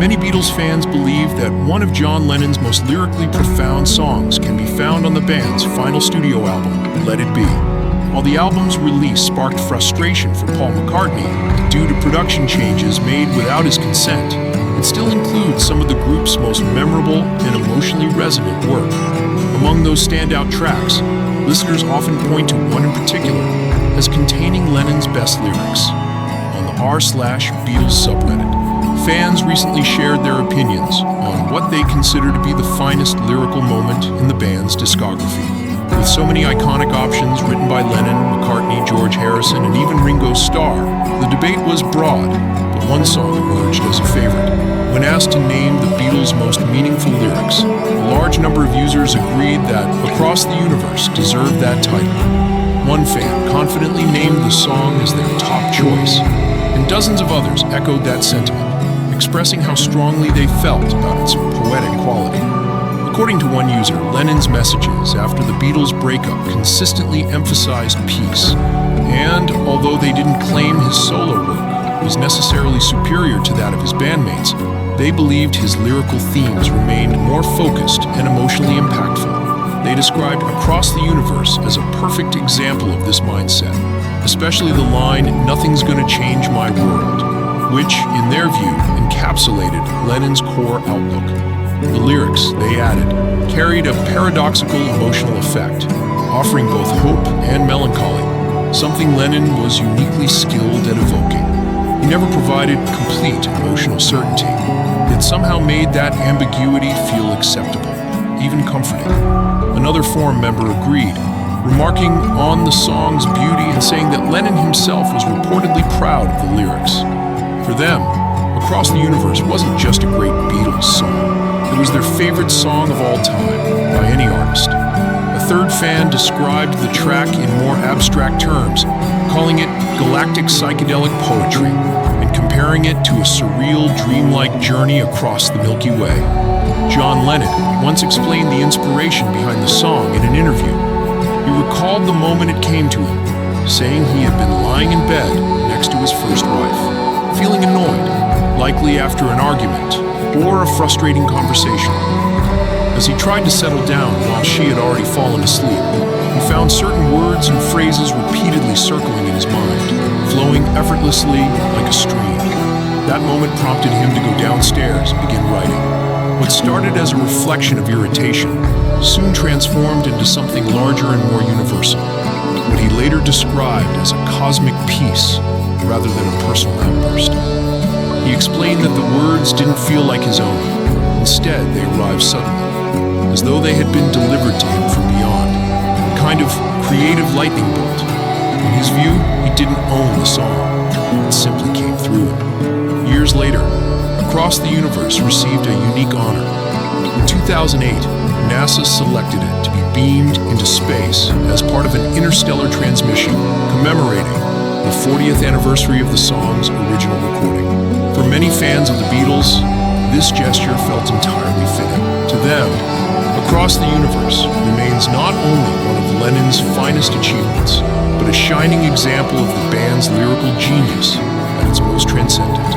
Many Beatles fans believe that one of John Lennon's most lyrically profound songs can be found on the band's final studio album, Let It Be. While the album's release sparked frustration for Paul McCartney due to production changes made without his consent, it still includes some of the group's most memorable and emotionally resonant work. Among those standout tracks, listeners often point to one in particular as containing Lennon's best lyrics. On the r/Beatles subreddit, fans recently shared their opinions on what they consider to be the finest lyrical moment in the band's discography. With so many iconic options written by Lennon, McCartney, George Harrison, and even Ringo Starr, the debate was broad, but one song emerged as a favorite. When asked to name the Beatles' most meaningful lyrics, a large number of users agreed that Across the Universe deserved that title. One fan confidently named the song as their top choice, and dozens of others echoed that sentiment, expressing how strongly they felt about its poetic quality. According to one user, Lennon's messages after the Beatles' breakup consistently emphasized peace, and although they didn't claim his solo work was necessarily superior to that of his bandmates, they believed his lyrical themes remained more focused and emotionally impactful. They described Across the Universe as a perfect example of this mindset, especially the line, "Nothing's gonna change my world," which, in their view, encapsulated Lennon's core outlook. The lyrics, they added, carried a paradoxical emotional effect, offering both hope and melancholy, something Lennon was uniquely skilled at evoking. He never provided complete emotional certainty, yet somehow made that ambiguity feel acceptable, even comforting. Another forum member agreed, remarking on the song's beauty and saying that Lennon himself was reportedly proud of the lyrics. For them, Across the Universe wasn't just a great Beatles song. It was their favorite song of all time, by any artist. A third fan described the track in more abstract terms, calling it galactic psychedelic poetry, and comparing it to a surreal, dreamlike journey across the Milky Way. John Lennon once explained the inspiration behind the song in an interview. He recalled the moment it came to him, saying he had been lying in bed next to his first wife, feeling annoyed, likely after an argument or a frustrating conversation. As he tried to settle down while she had already fallen asleep, he found certain words and phrases repeatedly circling in his mind, flowing effortlessly like a stream. That moment prompted him to go downstairs and begin writing. What started as a reflection of irritation soon transformed into something larger and more universal, what he later described as a cosmic peace rather than a personal outburst. He explained that the words didn't feel like his own. Instead, they arrived suddenly, as though they had been delivered to him from beyond, a kind of creative lightning bolt. In his view, he didn't own the song. It simply came through him. Years later, Across the Universe received a unique honor. In 2008, NASA selected it to be beamed into space as part of an interstellar transmission commemorating the 40th anniversary of the song's original recording. For many fans of the Beatles, this gesture felt entirely fitting. To them, Across the Universe remains not only one of Lennon's finest achievements, but a shining example of the band's lyrical genius at its most transcendent.